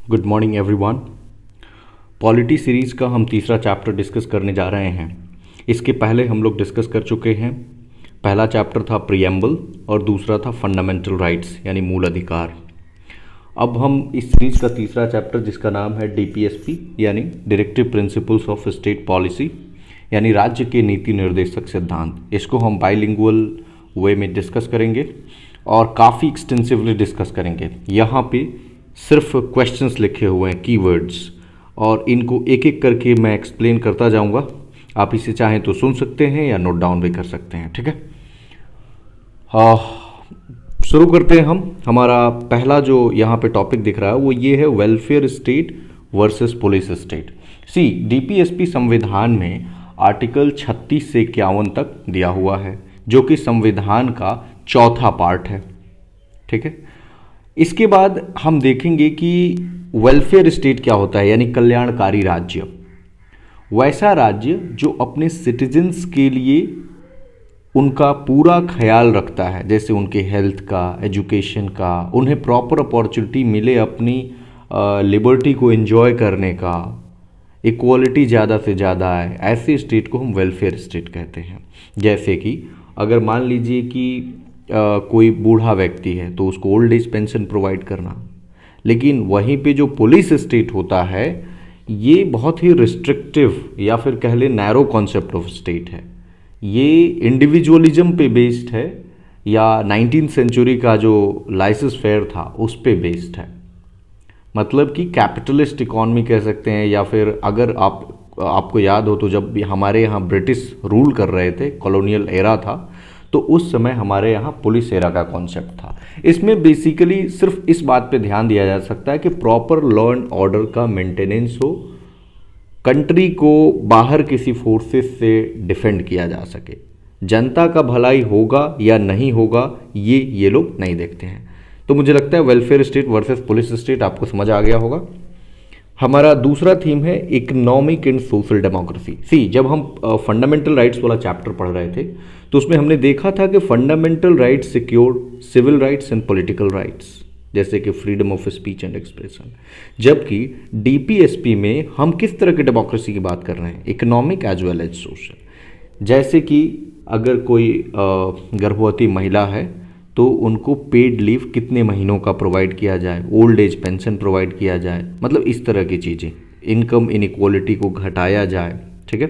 Good morning everyone. Polity series का हम तीसरा चैप्टर डिस्कस करने जा रहे हैं। इसके पहले हम लोग डिस्कस कर चुके हैं। पहला चैप्टर था प्रीएम्बल और दूसरा था फंडामेंटल राइट्स यानी मूल अधिकार। अब हम इस सीरीज़ का तीसरा चैप्टर जिसका नाम है डीपीएसपी यानी directive principles of state policy यानी राज्य के नीति निर्देशक सिद्धांत, इसको हम बाइलिंगुअल वे में डिस्कस करेंगे और काफ़ी एक्सटेंसिवली डिस्कस करेंगे। यहाँ पे सिर्फ क्वेश्चंस लिखे हुए हैं, कीवर्ड्स, और इनको एक एक करके मैं एक्सप्लेन करता जाऊंगा। आप इसे चाहें तो सुन सकते हैं या नोट डाउन भी कर सकते हैं। ठीक है, शुरू करते हैं हम। हमारा पहला जो यहाँ पे टॉपिक दिख रहा है वो ये है welfare state versus police state. See DPSP संविधान में आर्टिकल 36 से 51 तक दिया हुआ है जो कि संविधान का चौथा पार्ट है। ठीक है, इसके बाद हम देखेंगे कि वेलफेयर स्टेट क्या होता है यानी कल्याणकारी राज्य। वैसा राज्य जो अपने सिटीजन्स के लिए उनका पूरा ख्याल रखता है, जैसे उनके हेल्थ का, एजुकेशन का, उन्हें प्रॉपर अपॉर्चुनिटी मिले अपनी लिबर्टी को एंजॉय करने का, इक्वालिटी ज़्यादा से ज़्यादा है, ऐसे स्टेट को हम वेलफेयर स्टेट कहते हैं। जैसे कि अगर मान लीजिए कि कोई बूढ़ा व्यक्ति है तो उसको ओल्ड एज पेंशन प्रोवाइड करना। लेकिन वहीं पे जो पुलिस स्टेट होता है ये बहुत ही रिस्ट्रिक्टिव या फिर कह लें नैरो कॉन्सेप्ट ऑफ स्टेट है। ये इंडिविजुअलिज्म पे बेस्ड है या 19th सेंचुरी का जो लाइसेंस फेयर था उस पे बेस्ड है। मतलब कि कैपिटलिस्ट इकॉनमी कह सकते हैं, या फिर अगर आपको याद हो तो जब भी हमारे यहाँ ब्रिटिश रूल कर रहे थे, कॉलोनियल एरा था, तो उस समय हमारे यहाँ पुलिस एरा का कॉन्सेप्ट था। इसमें बेसिकली सिर्फ इस बात पे ध्यान दिया जा सकता है कि प्रॉपर लॉ एंड ऑर्डर का मेंटेनेंस हो, कंट्री को बाहर किसी फोर्सेस से डिफेंड किया जा सके। जनता का भलाई होगा या नहीं होगा ये लोग नहीं देखते हैं। तो मुझे लगता है welfare state versus police state आपको समझ आ गया होगा। हमारा दूसरा थीम है इकोनॉमिक एंड सोशल डेमोक्रेसी। सी जब हम फंडामेंटल राइट्स वाला चैप्टर पढ़ रहे थे तो उसमें हमने देखा था कि fundamental rights secure civil rights and political rights, जैसे कि freedom of speech and expression. जबकि डीपीएसपी में हम किस तरह की डेमोक्रेसी की बात कर रहे हैं, economic as well as social. जैसे कि अगर कोई गर्भवती महिला है तो उनको पेड लीव कितने महीनों का प्रोवाइड किया जाए, ओल्ड एज पेंशन प्रोवाइड किया जाए, मतलब इस तरह की चीज़ें, इनकम इनइक्वालिटी को घटाया जाए। ठीक है,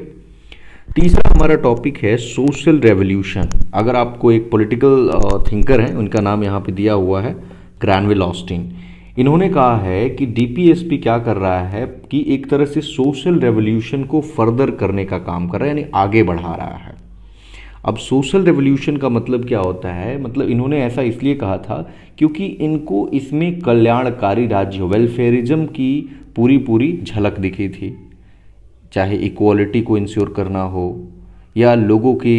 तीसरा हमारा टॉपिक है सोशल रेवोल्यूशन। अगर आपको एक पॉलिटिकल थिंकर हैं, उनका नाम यहाँ पे दिया हुआ है ग्रैनविल ऑस्टिन। इन्होंने कहा है कि डीपीएसपी क्या कर रहा है कि एक तरह से सोशल रेवोल्यूशन को फर्दर करने का काम कर रहा है, यानी आगे बढ़ा रहा है। अब सोशल रेवोल्यूशन का मतलब क्या होता है, मतलब इन्होंने ऐसा इसलिए कहा था क्योंकि इनको इसमें कल्याणकारी राज्य, वेलफेयरिज्म की पूरी झलक दिखी थी। चाहे इक्वालिटी को इंश्योर करना हो या लोगों की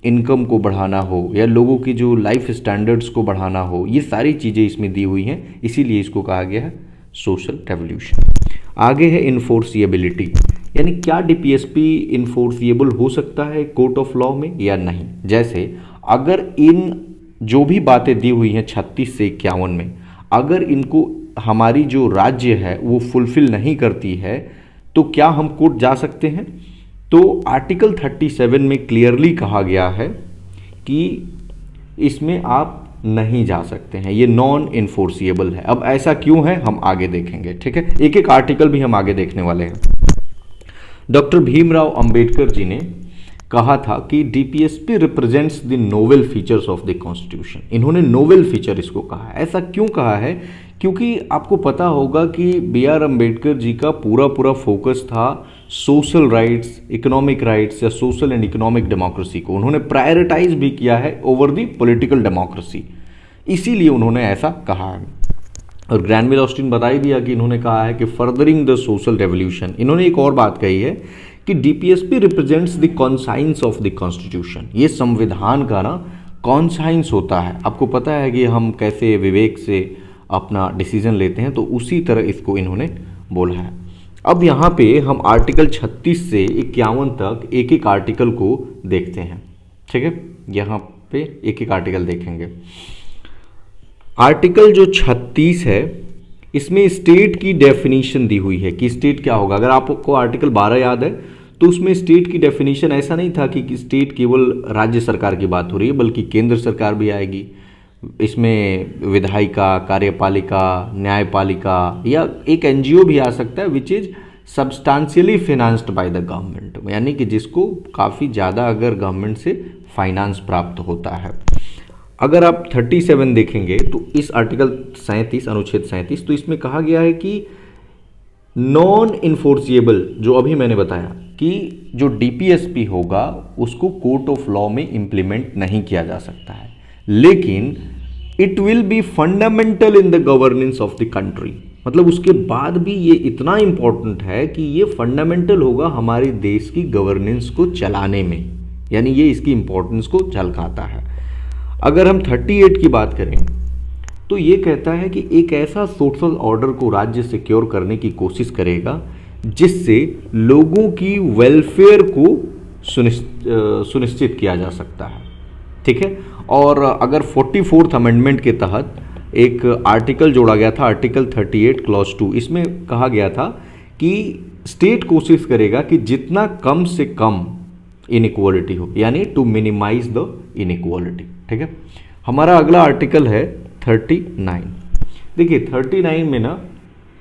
इनकम को बढ़ाना हो या लोगों की जो लाइफ स्टैंडर्ड्स को बढ़ाना हो, ये सारी चीज़ें इसमें दी हुई हैं, इसीलिए इसको कहा गया है सोशल रेवोल्यूशन। आगे है इन्फोर्सिएबिलिटी, यानी क्या डीपीएसपी इन्फोर्सिएबल हो सकता है कोर्ट ऑफ लॉ में या नहीं। जैसे अगर इन जो भी बातें दी हुई हैं 36 से 51 में, अगर इनको हमारी जो राज्य है वो फुलफिल नहीं करती है तो क्या हम कोर्ट जा सकते हैं। तो आर्टिकल 37 में क्लियरली कहा गया है कि इसमें आप नहीं जा सकते हैं, ये नॉन इन्फोर्सिएबल है। अब ऐसा क्यों है हम आगे देखेंगे। ठीक है, एक एक आर्टिकल भी हम आगे देखने वाले हैं। डॉक्टर भीमराव अंबेडकर जी ने कहा था कि DPSP represents the novel features of the constitution. इन्होंने नोवेल फीचर इसको कहा है। ऐसा क्यों कहा है, क्योंकि आपको पता होगा कि बी आर अम्बेडकर जी का पूरा फोकस था सोशल राइट्स, इकोनॉमिक राइट्स या सोशल एंड इकोनॉमिक डेमोक्रेसी को उन्होंने प्रायोरिटाइज भी किया है ओवर द पॉलिटिकल डेमोक्रेसी, इसीलिए उन्होंने ऐसा कहा है। और ग्रैनविल ऑस्टिन बता ही दिया कि इन्होंने कहा है कि फर्दरिंग द सोशल रेवोल्यूशन। इन्होंने एक और बात कही है कि DPSP represents the conscience of the constitution. ये संविधान का ना कॉन्साइंस होता है। आपको पता है कि हम कैसे विवेक से अपना डिसीजन लेते हैं, तो उसी तरह इसको इन्होंने बोला है। अब यहाँ पे हम आर्टिकल 36 से 51 तक एक एक आर्टिकल को देखते हैं। ठीक है, यहाँ पे एक एक आर्टिकल देखेंगे। आर्टिकल जो 36 है इसमें स्टेट की डेफिनेशन दी हुई है कि स्टेट क्या होगा। अगर आपको आर्टिकल 12 याद है तो उसमें स्टेट की डेफिनेशन ऐसा नहीं था कि स्टेट केवल राज्य सरकार की बात हो रही है, बल्कि केंद्र सरकार भी आएगी इसमें, विधायिका, कार्यपालिका, न्यायपालिका, या एक एनजीओ भी आ सकता है which is substantially financed by the government, यानी कि जिसको काफ़ी ज़्यादा अगर गवर्नमेंट से फाइनेंस प्राप्त होता है। अगर आप 37 देखेंगे तो इस आर्टिकल 37 अनुच्छेद 37, तो इसमें कहा गया है कि नॉन इन्फोर्सिएबल, जो अभी मैंने बताया कि जो डीपीएसपी होगा उसको कोर्ट ऑफ लॉ में इंप्लीमेंट नहीं किया जा सकता है, लेकिन it will be fundamental in the governance of the country. मतलब उसके बाद भी ये इतना इंपॉर्टेंट है कि ये फंडामेंटल होगा हमारे देश की गवर्नेंस को चलाने में, यानी ये इसकी इंपॉर्टेंस को झलकाता है। अगर हम 38 की बात करें तो ये कहता है कि एक ऐसा सोशल ऑर्डर को राज्य सिक्योर करने की कोशिश करेगा जिससे लोगों की वेलफेयर को सुनिश्चित किया जा सकता है। ठीक है। और अगर 44th अमेंडमेंट के तहत एक आर्टिकल जोड़ा गया था, आर्टिकल 38 क्लॉज 2, इसमें कहा गया था कि स्टेट कोशिश करेगा कि जितना कम से कम इनइक्वालिटी हो, यानी टू मिनिमाइज द इनइक्वालिटी। ठीक है। हमारा अगला आर्टिकल है 39। देखिए 39 में ना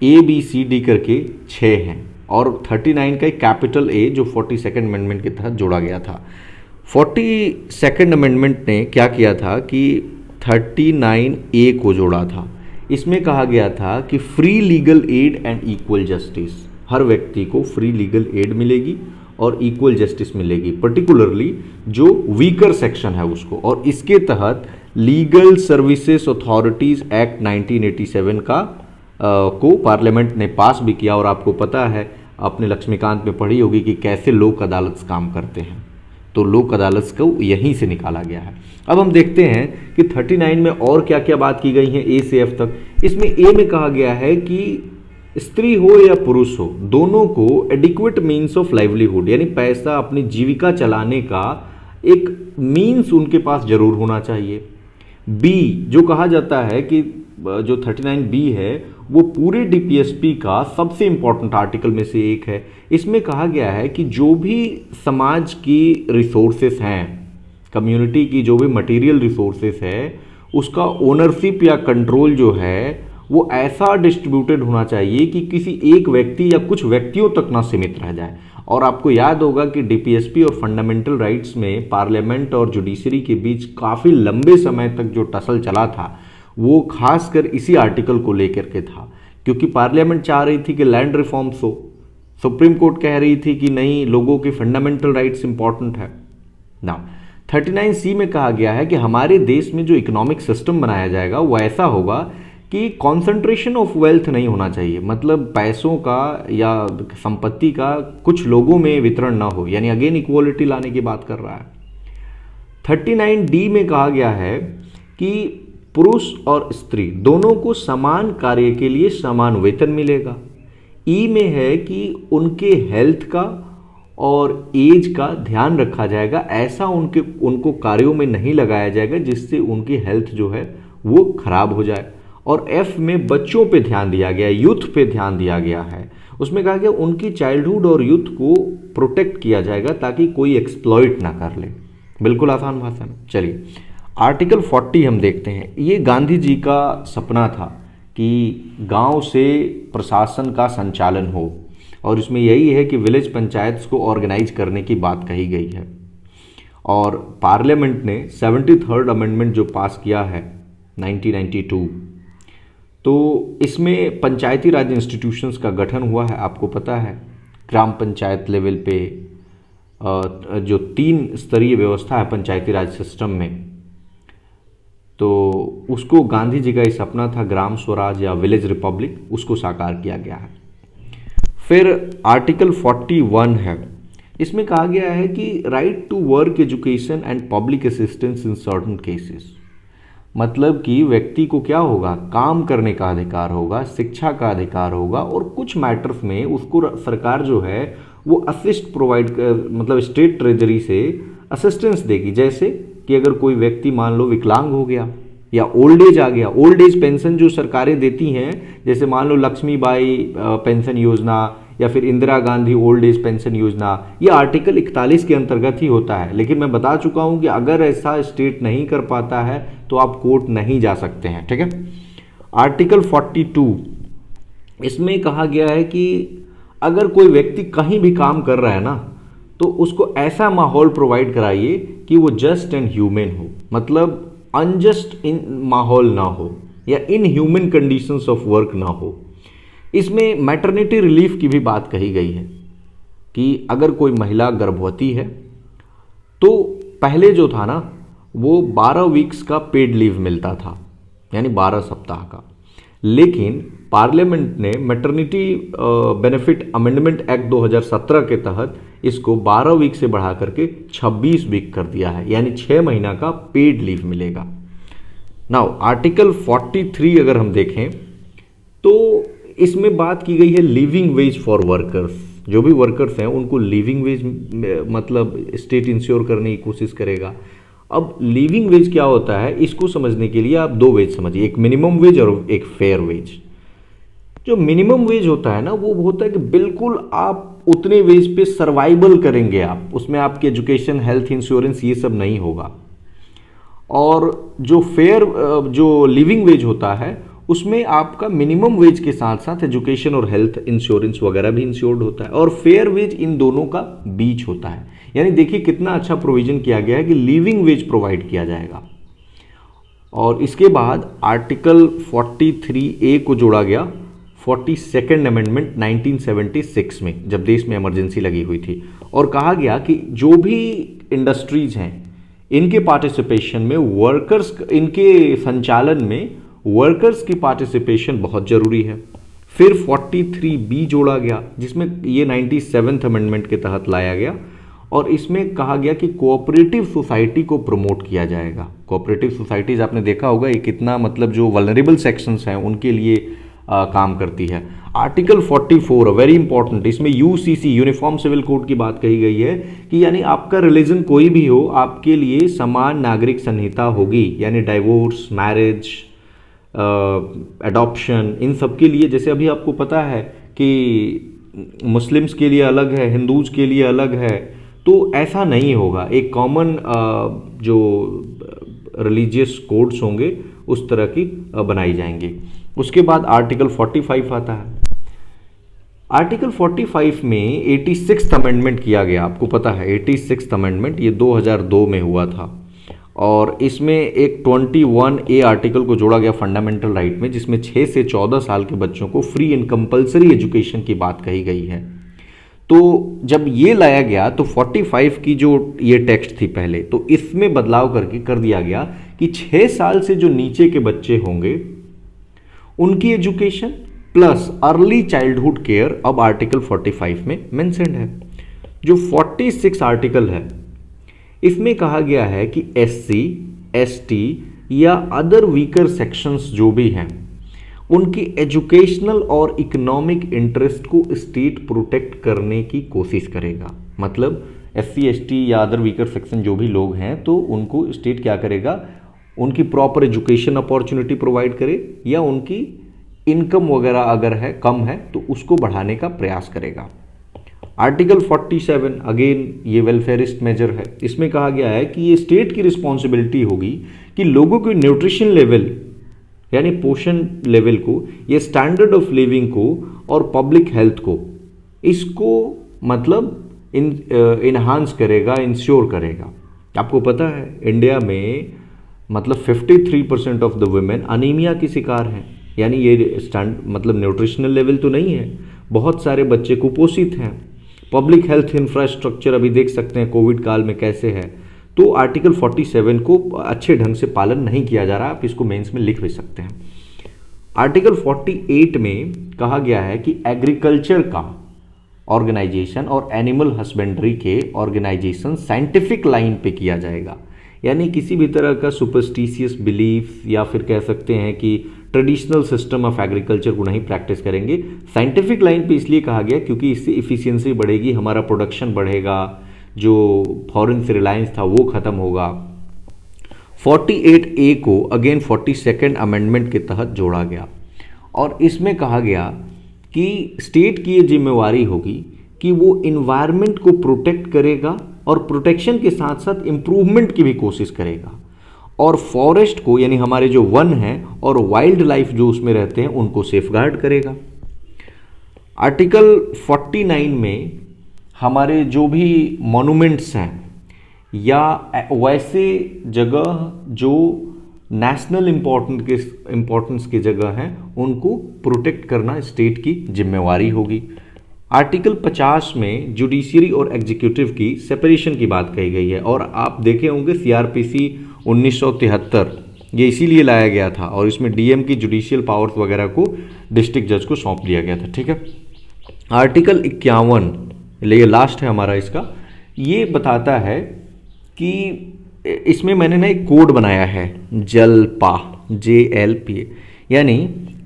ABCD करके 6 हैं, और 39 का एक कैपिटल A जो 42nd अमेंडमेंट के तहत जोड़ा गया था। 42nd अमेंडमेंट ने क्या किया था कि 39A को जोड़ा था। इसमें कहा गया था कि free legal aid and equal justice, हर व्यक्ति को फ्री लीगल एड मिलेगी और इक्वल जस्टिस मिलेगी, पर्टिकुलरली जो वीकर सेक्शन है उसको। और इसके तहत लीगल सर्विसेज अथॉरिटीज़ एक्ट 1987 का को पार्लियामेंट ने पास भी किया। और आपको पता है, आपने लक्ष्मीकांत में पढ़ी होगी कि कैसे लोक अदालत काम करते हैं, तो लोक अदालत को यहीं से निकाला गया है। अब हम देखते हैं कि 39 में और क्या क्या बात की गई है A से F तक। इसमें A में कहा गया है कि स्त्री हो या पुरुष हो, दोनों को एडिक्वेट मीन्स ऑफ लाइवलीहुड, यानी पैसा, अपनी जीविका चलाने का एक मीन्स उनके पास जरूर होना चाहिए। B जो कहा जाता है कि जो 39B है वो पूरे डीपीएसपी का सबसे इंपॉर्टेंट आर्टिकल में से एक है। इसमें कहा गया है कि जो भी समाज की रिसोर्सेस हैं, कम्युनिटी की जो भी मटेरियल रिसोर्सेस है, उसका ओनरशिप या कंट्रोल जो है वो ऐसा डिस्ट्रीब्यूटेड होना चाहिए कि किसी एक व्यक्ति या कुछ व्यक्तियों तक ना सीमित रह जाए। और आपको याद होगा कि डीपीएसपी और फंडामेंटल राइट्स में पार्लियामेंट और जुडिशरी के बीच काफ़ी लंबे समय तक जो टसल चला था वो खासकर इसी आर्टिकल को लेकर के था, क्योंकि पार्लियामेंट चाह रही थी कि लैंड रिफॉर्म्स हो, सुप्रीम कोर्ट कह रही थी कि नहीं, लोगों के फंडामेंटल राइट्स इंपॉर्टेंट है ना। 39C में कहा गया है कि हमारे देश में जो इकोनॉमिक सिस्टम बनाया जाएगा वो ऐसा होगा कि कॉन्सेंट्रेशन ऑफ वेल्थ नहीं होना चाहिए, मतलब पैसों का या संपत्ति का कुछ लोगों में वितरण ना हो, यानी अगेन इक्वालिटी लाने की बात कर रहा है। 39D में कहा गया है कि पुरुष और स्त्री दोनों को समान कार्य के लिए समान वेतन मिलेगा। ई में है कि उनके हेल्थ का और एज का ध्यान रखा जाएगा, ऐसा उनको कार्यों में नहीं लगाया जाएगा जिससे उनकी हेल्थ जो है वो खराब हो जाए। और एफ में बच्चों पे ध्यान दिया गया, यूथ पे ध्यान दिया गया है। उसमें कहा गया उनकी चाइल्डहुड और यूथ को प्रोटेक्ट किया जाएगा ताकि कोई एक्सप्लॉइट ना कर ले। बिल्कुल आसान भाषा में। चलिए आर्टिकल 40 हम देखते हैं। ये गांधी जी का सपना था कि गांव से प्रशासन का संचालन हो, और इसमें यही है कि विलेज पंचायत को ऑर्गेनाइज करने की बात कही गई है। और पार्लियामेंट ने 73rd अमेंडमेंट जो पास किया है 1992, तो इसमें पंचायती राज इंस्टीट्यूशंस का गठन हुआ है। आपको पता है ग्राम पंचायत लेवल पे जो 3 स्तरीय व्यवस्था है पंचायती राज सिस्टम में, तो उसको गांधी जी का ही सपना था, ग्राम स्वराज या विलेज रिपब्लिक, उसको साकार किया गया है। फिर आर्टिकल 41 है। इसमें कहा गया है कि right to work, education and public assistance in certain cases, मतलब कि व्यक्ति को क्या होगा, काम करने का अधिकार होगा, शिक्षा का अधिकार होगा, और कुछ मैटर्स में उसको सरकार जो है वो असिस्ट प्रोवाइड कर, मतलब स्टेट ट्रेजरी से असिस्टेंस देगी। जैसे कि अगर कोई व्यक्ति मान लो विकलांग हो गया, या ओल्ड एज आ गया, ओल्ड एज पेंशन जो सरकारें देती हैं, जैसे मान लो लक्ष्मीबाई पेंशन योजना या फिर Indira Gandhi old age pension योजना, ये आर्टिकल 41 के अंतर्गत ही होता है। लेकिन मैं बता चुका हूं कि अगर ऐसा स्टेट नहीं कर पाता है तो आप कोर्ट नहीं जा सकते हैं, ठीक है। आर्टिकल 42, इसमें कहा गया है कि अगर कोई व्यक्ति कहीं भी काम कर रहा है ना, तो उसको ऐसा माहौल प्रोवाइड कराइए कि वो जस्ट एंड ह्यूमन हो, मतलब अनजस्ट इन माहौल ना हो या in human conditions of work ना हो। इसमें मैटरनिटी रिलीफ की भी बात कही गई है कि अगर कोई महिला गर्भवती है तो पहले जो था ना वो 12 वीक्स का पेड लीव मिलता था, यानी 12 सप्ताह का। लेकिन पार्लियामेंट ने मैटरनिटी बेनिफिट अमेंडमेंट एक्ट 2017 के तहत इसको 12 वीक से बढ़ा करके 26 वीक कर दिया है, यानी 6 महीना का पेड लीव मिलेगा। नाउ आर्टिकल 43 अगर हम देखें तो इसमें बात की गई है लिविंग वेज फॉर वर्कर्स। जो भी वर्कर्स हैं उनको लिविंग वेज मतलब स्टेट इंश्योर करने की कोशिश करेगा। अब लिविंग वेज क्या होता है, इसको समझने के लिए आप दो वेज समझिए, एक मिनिमम वेज और एक फेयर वेज। जो मिनिमम वेज होता है ना वो होता है कि बिल्कुल आप उतने वेज पे सर्वाइवल करेंगे आप, उसमें आपकी एजुकेशन हेल्थ इंश्योरेंस ये सब नहीं होगा। और जो फेयर जो लिविंग वेज होता है उसमें आपका मिनिमम वेज के साथ साथ एजुकेशन और हेल्थ इंश्योरेंस वगैरह भी इंश्योर्ड होता है। और फेयर वेज इन दोनों का बीच होता है, यानी देखिए कितना अच्छा प्रोविजन किया गया है कि लिविंग वेज प्रोवाइड किया जाएगा। और इसके बाद आर्टिकल 43A को जोड़ा गया 42nd अमेंडमेंट 1976 में, जब देश में इमरजेंसी लगी हुई थी, और कहा गया कि जो भी इंडस्ट्रीज हैं इनके पार्टिसिपेशन में वर्कर्स, इनके संचालन में वर्कर्स की पार्टिसिपेशन बहुत जरूरी है। फिर 43B जोड़ा गया जिसमें ये 97th अमेंडमेंट के तहत लाया गया, और इसमें कहा गया कि कोऑपरेटिव सोसाइटी को प्रमोट किया जाएगा। कोऑपरेटिव सोसाइटीज आपने देखा होगा ये कितना मतलब जो वल्नरेबल सेक्शंस हैं उनके लिए काम करती है। आर्टिकल 44 वेरी इंपॉर्टेंट, इसमें यूसीसी यूनिफॉर्म सिविल कोड की बात कही गई है कि यानी आपका रिलीजन कोई भी हो आपके लिए समान नागरिक संहिता होगी, यानी डाइवोर्स, मैरिज, एडॉप्शन, इन सब के लिए। जैसे अभी आपको पता है कि मुस्लिम्स के लिए अलग है, हिंदूज के लिए अलग है, तो ऐसा नहीं होगा। एक कॉमन जो रिलीजियस कोड्स होंगे उस तरह की बनाई जाएंगी। उसके बाद आर्टिकल 45 आता है। आर्टिकल 45 में 86th अमेंडमेंट किया गया, आपको पता है 86th अमेंडमेंट ये 2002 में हुआ था, और इसमें एक 21A आर्टिकल को जोड़ा गया फंडामेंटल राइट में, जिसमें 6 से 14 साल के बच्चों को फ्री एंड कंपलसरी एजुकेशन की बात कही गई है। तो जब ये लाया गया तो 45 की जो ये टेक्स्ट थी पहले, तो इसमें बदलाव करके कर दिया गया कि 6 साल से जो नीचे के बच्चे होंगे उनकी education plus early childhood care अब आर्टिकल 45 में मेंशन्ड है। जो 46 आर्टिकल है इसमें कहा गया है कि SC, ST या अदर वीकर सेक्शंस जो भी हैं उनकी एजुकेशनल और इकोनॉमिक इंटरेस्ट को स्टेट प्रोटेक्ट करने की कोशिश करेगा। मतलब SC, ST या अदर वीकर सेक्शन जो भी लोग हैं तो उनको स्टेट क्या करेगा, उनकी प्रॉपर एजुकेशन अपॉर्चुनिटी प्रोवाइड करे, या उनकी इनकम वगैरह अगर है कम है तो उसको बढ़ाने का प्रयास करेगा। आर्टिकल 47 अगेन ये वेलफेयरिस्ट मेजर है। इसमें कहा गया है कि ये स्टेट की रिस्पॉन्सिबिलिटी होगी कि लोगों के न्यूट्रिशन लेवल यानी पोषण लेवल को, ये स्टैंडर्ड ऑफ लिविंग को और पब्लिक हेल्थ को, इसको मतलब इन्हांस करेगा, इंश्योर करेगा। आपको पता है इंडिया में मतलब 53% ऑफ द वुमेन अनीमिया की शिकार हैं, यानी ये मतलब न्यूट्रिशनल लेवल तो नहीं है। बहुत सारे बच्चे कुपोषित हैं। पब्लिक हेल्थ इंफ्रास्ट्रक्चर अभी देख सकते हैं कोविड काल में कैसे है। तो आर्टिकल 47 को अच्छे ढंग से पालन नहीं किया जा रहा, आप इसको मेंस में लिख भी सकते हैं। आर्टिकल 48 में कहा गया है कि एग्रीकल्चर का ऑर्गेनाइजेशन और एनिमल हस्बेंड्री के ऑर्गेनाइजेशन साइंटिफिक लाइन पे किया जाएगा, यानी किसी भी तरह का सुपरस्टिशियस बिलीफ या फिर कह सकते हैं कि ट्रेडिशनल सिस्टम ऑफ एग्रीकल्चर को नहीं प्रैक्टिस करेंगे। साइंटिफिक लाइन पे इसलिए कहा गया क्योंकि इससे इफिशियंसी बढ़ेगी, हमारा प्रोडक्शन बढ़ेगा, जो फॉरेन से रिलायंस था वो ख़त्म होगा। 48A को अगेन 42nd अमेंडमेंट के तहत जोड़ा गया और इसमें कहा गया कि स्टेट की ये जिम्मेवारी होगी कि वो इन्वायरमेंट को प्रोटेक्ट करेगा और प्रोटेक्शन के साथ साथ इम्प्रूवमेंट की भी कोशिश करेगा और फॉरेस्ट को यानी हमारे जो वन हैं और वाइल्ड लाइफ जो उसमें रहते हैं उनको सेफगार्ड करेगा। आर्टिकल 49 में हमारे जो भी मॉन्यूमेंट्स हैं या वैसे जगह जो नेशनल इम्पोर्टेंस की जगह हैं उनको प्रोटेक्ट करना स्टेट की जिम्मेवारी होगी। आर्टिकल 50 में जुडिशियरी और एग्जीक्यूटिव की सेपरेशन की बात कही गई है और आप देखे होंगे सीआरपीसी 1973 ये इसीलिए लाया गया था और इसमें डीएम की जुडिशियल पावर्स वगैरह को डिस्ट्रिक्ट जज को सौंप दिया गया था। ठीक है, आर्टिकल 51 ये लास्ट है हमारा इसका, ये बताता है कि इसमें मैंने ना एक कोड बनाया है जलपा JLPA, यानी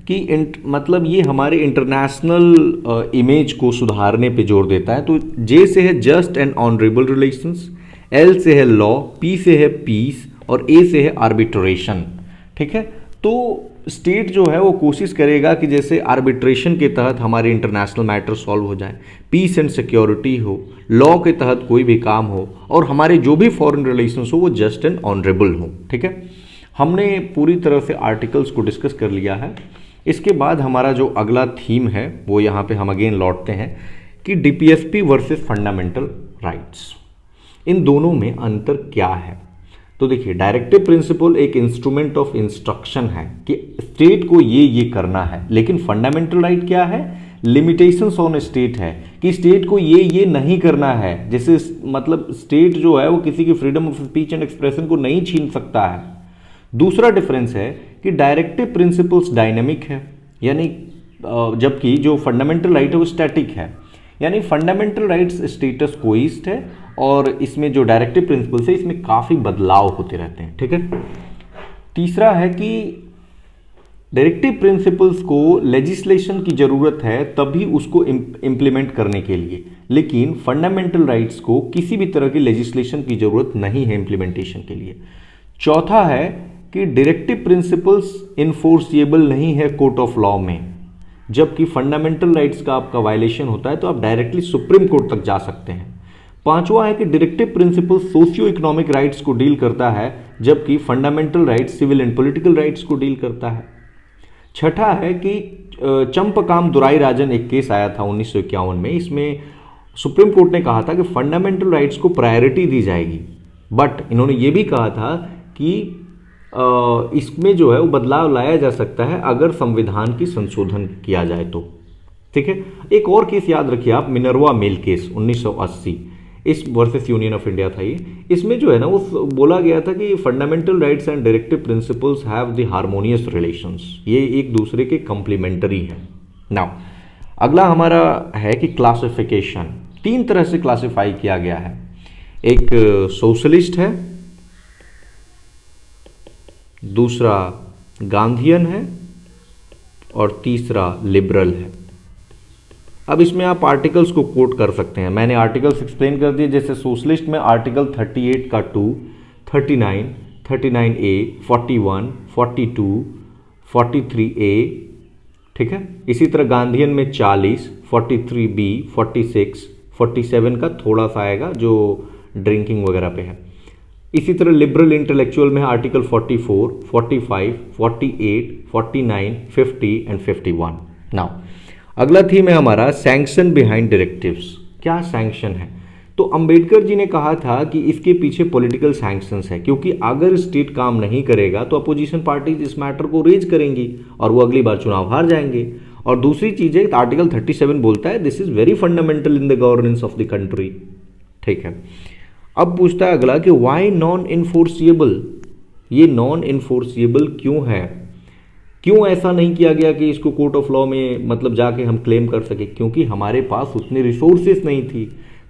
कि मतलब ये हमारे इंटरनेशनल इमेज को सुधारने पे जोर देता है। तो J से है just and honourable relations, L से है लॉ, P से है पीस और A से है आर्बिट्रेशन। ठीक है, तो स्टेट जो है वो कोशिश करेगा कि जैसे आर्बिट्रेशन के तहत हमारे इंटरनेशनल मैटर सॉल्व हो जाए, पीस एंड सिक्योरिटी हो, लॉ के तहत कोई भी काम हो और हमारे जो भी फॉरेन रिलेशंस हो वो जस्ट एंड ऑनरेबल हो। ठीक है, हमने पूरी तरह से आर्टिकल्स को डिस्कस कर लिया है। इसके बाद हमारा जो अगला थीम है वो यहाँ पे हम अगेन लौटते हैं कि DPSP वर्सेस फंडामेंटल राइट्स, इन दोनों में अंतर क्या है। तो देखिए, डायरेक्टिव प्रिंसिपल एक इंस्ट्रूमेंट ऑफ इंस्ट्रक्शन है कि स्टेट को ये करना है, लेकिन फंडामेंटल राइट क्या है, लिमिटेशंस ऑन स्टेट है कि स्टेट को ये नहीं करना है। जैसे मतलब स्टेट जो है वो किसी की freedom of speech and expression को नहीं छीन सकता है। दूसरा डिफरेंस है कि डायरेक्टिव प्रिंसिपल्स डायनेमिक है, यानी जबकि जो फंडामेंटल राइट है वो स्टैटिक है, यानी फंडामेंटल राइट्स स्टेटस कोइस्ट है और इसमें जो डायरेक्टिव प्रिंसिपल्स है इसमें काफ़ी बदलाव होते रहते हैं। ठीक है, तीसरा है कि डायरेक्टिव प्रिंसिपल्स को लेजिस्लेशन की ज़रूरत है तभी उसको इम्प्लीमेंट करने के लिए, लेकिन फंडामेंटल राइट्स को किसी भी तरह की लेजिस्लेशन की ज़रूरत नहीं है इम्प्लीमेंटेशन के लिए। चौथा है कि डायरेक्टिव प्रिंसिपल्स इन्फोर्सिएबल नहीं है कोर्ट ऑफ लॉ में, जबकि फंडामेंटल राइट्स का आपका वायलेशन होता है तो आप डायरेक्टली सुप्रीम कोर्ट तक जा सकते हैं। पांचवा है कि directive principle socio economic rights को डील करता है, जबकि fundamental rights civil and political rights को डील करता है। छठा है कि चंपकाम दुराई राजन एक केस आया था 1951 में, इसमें सुप्रीम कोर्ट ने कहा था कि फंडामेंटल राइट्स को प्रायोरिटी दी जाएगी, बट इन्होंने ये भी कहा था कि इसमें जो है वो बदलाव लाया जा सकता है अगर संविधान की संशोधन किया जाए तो। ठीक है, एक और केस याद रखिए आप, मिनर्वा मेल केस 1980, इस वर्सेस यूनियन ऑफ इंडिया था ये। इसमें जो है ना वो बोला गया था कि fundamental rights and directive principles have the harmonious relations, ये एक दूसरे के कॉम्प्लीमेंटरी हैं। नाउ अगला हमारा है कि क्लासिफिकेशन, तीन तरह से क्लासिफाई किया गया है, एक सोशलिस्ट है, दूसरा गांधीयन है और तीसरा लिबरल है। अब इसमें आप आर्टिकल्स को कोट कर सकते हैं, मैंने आर्टिकल्स एक्सप्लेन कर दिए। जैसे सोशलिस्ट में आर्टिकल 38 का 2, 39, 39A, 41, 42, 43A। ठीक है, इसी तरह गांधीयन में 40, 43B, 46, 47 का थोड़ा सा आएगा जो ड्रिंकिंग वगैरह पे है। इसी तरह लिबरल इंटेलेक्चुअल में आर्टिकल 44, 45, 48, 49, 50 एंड 51। नाउ अगला थीम है हमारा सैंक्शन बिहाइंड डायरेक्टिव्स। क्या सैंक्शन है? तो अंबेडकर जी ने कहा था कि इसके पीछे पॉलिटिकल सैंक्शंस है, क्योंकि अगर स्टेट काम नहीं करेगा तो अपोजिशन पार्टीज इस मैटर को रेज करेंगी और वो अगली बार चुनाव हार जाएंगे। और दूसरी चीज़ है आर्टिकल 37 बोलता है this is very fundamental in the governance of the country. ठीक है, अब पूछता है अगला कि वाई नॉन इन्फोर्सिएबल, ये नॉन इन्फोर्सिएबल क्यों है, क्यों ऐसा नहीं किया गया कि इसको कोर्ट ऑफ लॉ में मतलब जाके हम क्लेम कर सके? क्योंकि हमारे पास उतनी रिसोर्सेस नहीं थी,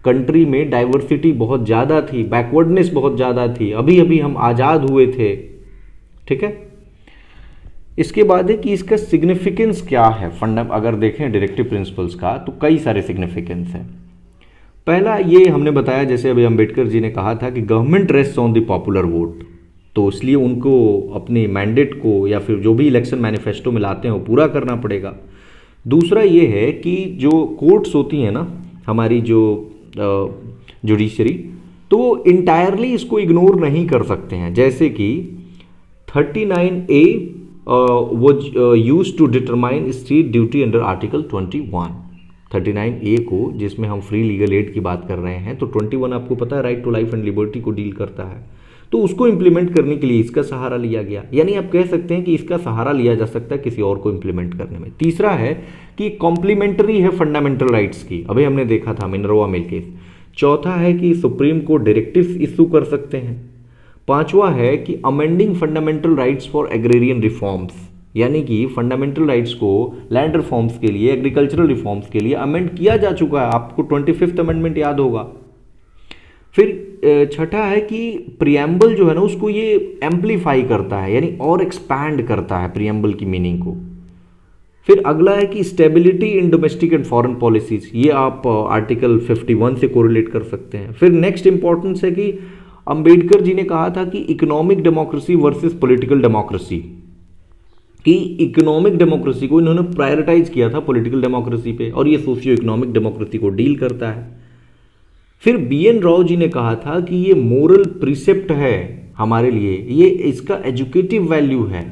कंट्री में डाइवर्सिटी बहुत ज़्यादा थी, बैकवर्डनेस बहुत ज़्यादा थी, अभी अभी हम आज़ाद हुए थे। ठीक है, इसके बाद है कि इसका सिग्निफिकेंस क्या है। अगर देखें डायरेक्टिव प्रिंसिपल्स का तो कई सारे सिग्निफिकेंस हैं। पहला ये हमने बताया, जैसे अभी अंबेडकर जी ने कहा था कि government rests on the popular vote. तो इसलिए उनको अपने मैंडेट को या फिर जो भी इलेक्शन मैनिफेस्टो में लाते हैं वो पूरा करना पड़ेगा। दूसरा ये है कि जो कोर्ट्स होती हैं ना हमारी, जो जुडिशरी, तो इंटायरली इसको इग्नोर नहीं कर सकते हैं। जैसे कि 39A was used to determine state duty under article 21। 39A को, जिसमें हम फ्री लीगल एड की बात कर रहे हैं, तो 21 आपको पता है right to life and liberty को डील करता है, तो उसको इम्प्लीमेंट करने के लिए इसका सहारा लिया गया। यानी आप कह सकते हैं कि इसका सहारा लिया जा सकता है किसी और को इम्प्लीमेंट करने में। तीसरा है कि कॉम्प्लीमेंट्री है फंडामेंटल राइट्स की, अभी हमने देखा था मिनरवा मिल केस। चौथा है कि सुप्रीम कोर्ट डायरेक्टिव्स इशू कर सकते हैं। पांचवा है कि amending fundamental rights for agrarian reforms, यानी कि फंडामेंटल राइट्स को लैंड रिफॉर्म्स के लिए, एग्रीकल्चरल रिफॉर्म्स के लिए अमेंड किया जा चुका है, आपको 25th अमेंडमेंट याद होगा। फिर छठा है कि प्रियम्बल जो है ना उसको ये एम्पलीफाई करता है, यानी और एक्सपैंड करता है प्रियम्बल की मीनिंग को। फिर अगला है कि stability in domestic and foreign policies, ये आप आर्टिकल 51 से कोरिलेट कर सकते हैं। फिर नेक्स्ट इंपॉर्टेंस है कि अंबेडकर जी ने कहा था कि economic democracy versus political democracy, कि इकोनॉमिक डेमोक्रेसी को इन्होंने प्रायोरिटाइज किया था पॉलिटिकल डेमोक्रेसी पे, और ये सोशियो इकोनॉमिक डेमोक्रेसी को डील करता है। फिर BN राव जी ने कहा था कि ये मोरल प्रिसेप्ट है हमारे लिए, ये इसका एजुकेटिव वैल्यू है,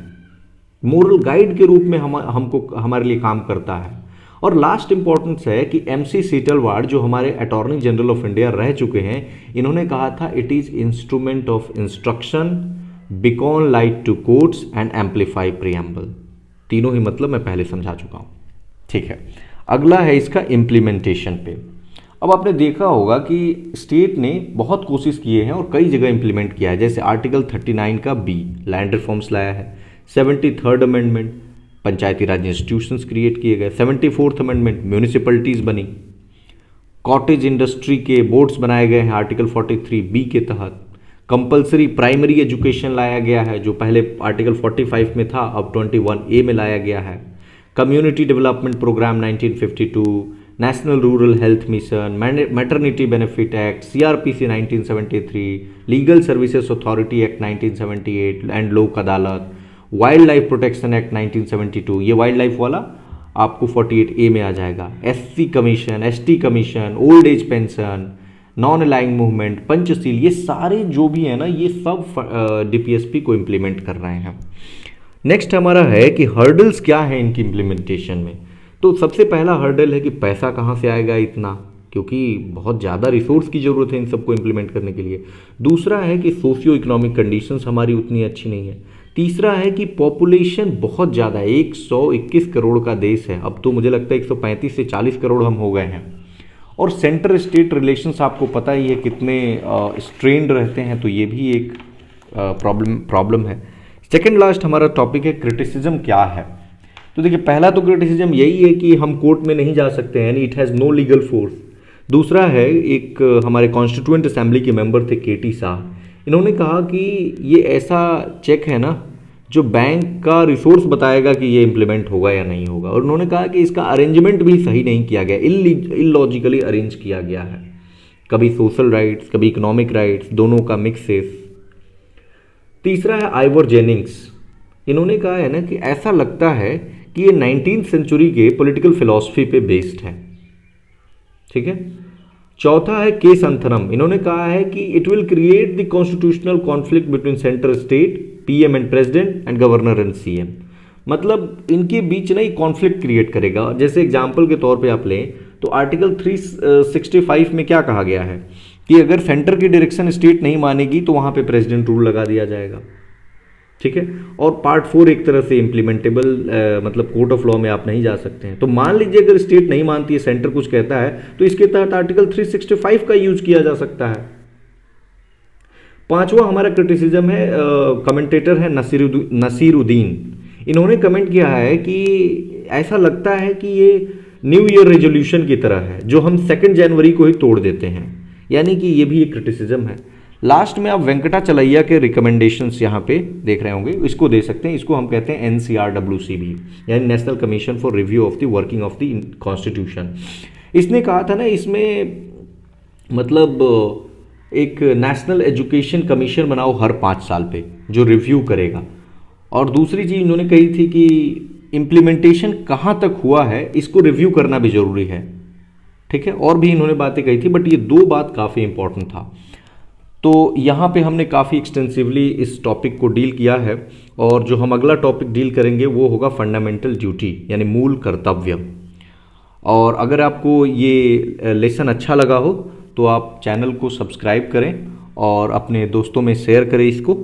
मोरल गाइड के रूप में हमको हमारे लिए काम करता है। और लास्ट इंपॉर्टेंस है कि MC सीटलवाड़ जो हमारे अटॉर्नी जनरल ऑफ इंडिया रह चुके हैं, इन्होंने कहा था it is instrument of instruction, beacon light to courts and amplify preamble. तीनों ही मतलब मैं पहले समझा चुका हूं। ठीक है, अगला है इसका इम्प्लीमेंटेशन पे। अब आपने देखा होगा कि स्टेट ने बहुत कोशिश किए हैं और कई जगह इंप्लीमेंट किया है, जैसे आर्टिकल 39 का B लैंड रिफॉर्म्स लाया है, 73rd अमेंडमेंट पंचायती राज इंस्टीट्यूशंस क्रिएट किए गए, 74th अमेंडमेंट म्यूनिसिपलिटीज़ बनी, कॉटेज इंडस्ट्री के बोर्ड्स बनाए गए हैं आर्टिकल 43B के तहत, कंपलसरी प्राइमरी एजुकेशन लाया गया है जो पहले आर्टिकल 45 में था, अब 21A में लाया गया है, community development programme 1952, national rural health mission, maternity benefit act, CRPC 1973, legal services authority act 1978 and Lok Adalat, wild life protection act 1972, ये वाइल्ड लाइफ वाला आपको 48A में आ जाएगा, SC commission, ST commission, old age pension, non aligning movement, Panchsheel, ये सारे जो भी है ना ये सब DPSP को इम्प्लीमेंट कर रहे हैं। नेक्स्ट हमारा है कि हर्डल्स क्या है इनकी इम्प्लीमेंटेशन में। तो सबसे पहला हर्डल है कि पैसा कहाँ से आएगा इतना, क्योंकि बहुत ज़्यादा रिसोर्स की ज़रूरत है इन सबको इम्प्लीमेंट करने के लिए। दूसरा है कि सोशियो इकोनॉमिक कंडीशंस हमारी उतनी अच्छी नहीं है। तीसरा है कि पॉपुलेशन बहुत ज़्यादा है, 121 करोड़ का देश है, अब तो मुझे लगता है 135 से 40 करोड़ हम हो गए हैं। और सेंटर स्टेट रिलेशंस आपको पता ही है कितने स्ट्रेंड रहते हैं, तो ये भी एक प्रॉब्लम है। सेकेंड लास्ट हमारा टॉपिक है क्रिटिसिज्म क्या है। तो देखिए पहला तो क्रिटिसिज्म यही है कि हम कोर्ट में नहीं जा सकते हैं, यानी it has no legal force. दूसरा है, एक हमारे कॉन्स्टिट्यूएंट असेंबली के मेंबर थे KT शाह, इन्होंने कहा कि ये ऐसा चेक है ना जो बैंक का रिसोर्स बताएगा कि ये इम्प्लीमेंट होगा या नहीं होगा, और उन्होंने कहा कि इसका अरेंजमेंट भी सही नहीं किया गया, इलॉजिकली अरेंज किया गया है, कभी सोशल राइट्स कभी इकोनॉमिक राइट्स दोनों का मिक्सेस। तीसरा है आइवर जेनिंग्स, इन्होंने कहा है ना कि ऐसा लगता है कि ये 19th सेंचुरी के पॉलिटिकल फिलॉसफी पे बेस्ड है। ठीक है। चौथा है के संथनम, इन्होंने कहा है कि it will create the constitutional conflict between centre state, PM and president and governor and CM, मतलब इनके बीच ना ये कॉन्फ्लिक्ट क्रिएट करेगा। जैसे एग्जाम्पल के तौर पे आप लें तो आर्टिकल 365 में क्या कहा गया है कि अगर सेंटर की डायरेक्शन स्टेट नहीं मानेगी तो वहां पे प्रेसिडेंट रूल लगा दिया जाएगा। ठीक है। और पार्ट 4 एक तरह से इम्प्लीमेंटेबल, मतलब कोर्ट ऑफ लॉ में आप नहीं जा सकते हैं। तो मान लीजिए अगर स्टेट नहीं मानती है, सेंटर कुछ कहता है, तो इसके तहत आर्टिकल 365 का यूज किया जा सकता है। पांचवा हमारा क्रिटिसिज्म है, कमेंटेटर है नसीरुद्दीन, इन्होंने कमेंट किया है कि ऐसा लगता है कि ये न्यू ईयर रेजोल्यूशन की तरह है जो हम 2 जनवरी को ही तोड़ देते हैं, यानी कि ये भी एक क्रिटिसिज्म है। लास्ट में आप वेंकटाचलैया के रिकमेंडेशंस यहाँ पे देख रहे होंगे, इसको दे सकते हैं, इसको हम कहते हैं NCRWCB, यानी national commission for review of the working of the constitution. इसने कहा था ना, इसमें मतलब एक नेशनल एजुकेशन कमीशन बनाओ हर 5 साल पे, जो रिव्यू करेगा। और दूसरी चीज़ इन्होंने कही थी कि इम्प्लीमेंटेशन कहाँ तक हुआ है इसको रिव्यू करना भी ज़रूरी है। ठीक है, और भी इन्होंने बातें कही थी, बट ये दो बात काफ़ी इंपॉर्टेंट था। तो यहाँ पे हमने काफ़ी एक्सटेंसिवली इस टॉपिक को डील किया है, और जो हम अगला टॉपिक डील करेंगे वो होगा फंडामेंटल ड्यूटी, यानी मूल कर्तव्य। और अगर आपको ये लेसन अच्छा लगा हो तो आप चैनल को सब्सक्राइब करें और अपने दोस्तों में शेयर करें इसको,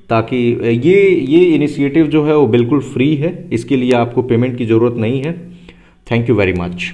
ताकि ये इनिशिएटिव जो है वो बिल्कुल फ्री है, इसके लिए आपको पेमेंट की ज़रूरत नहीं है। Thank you very much.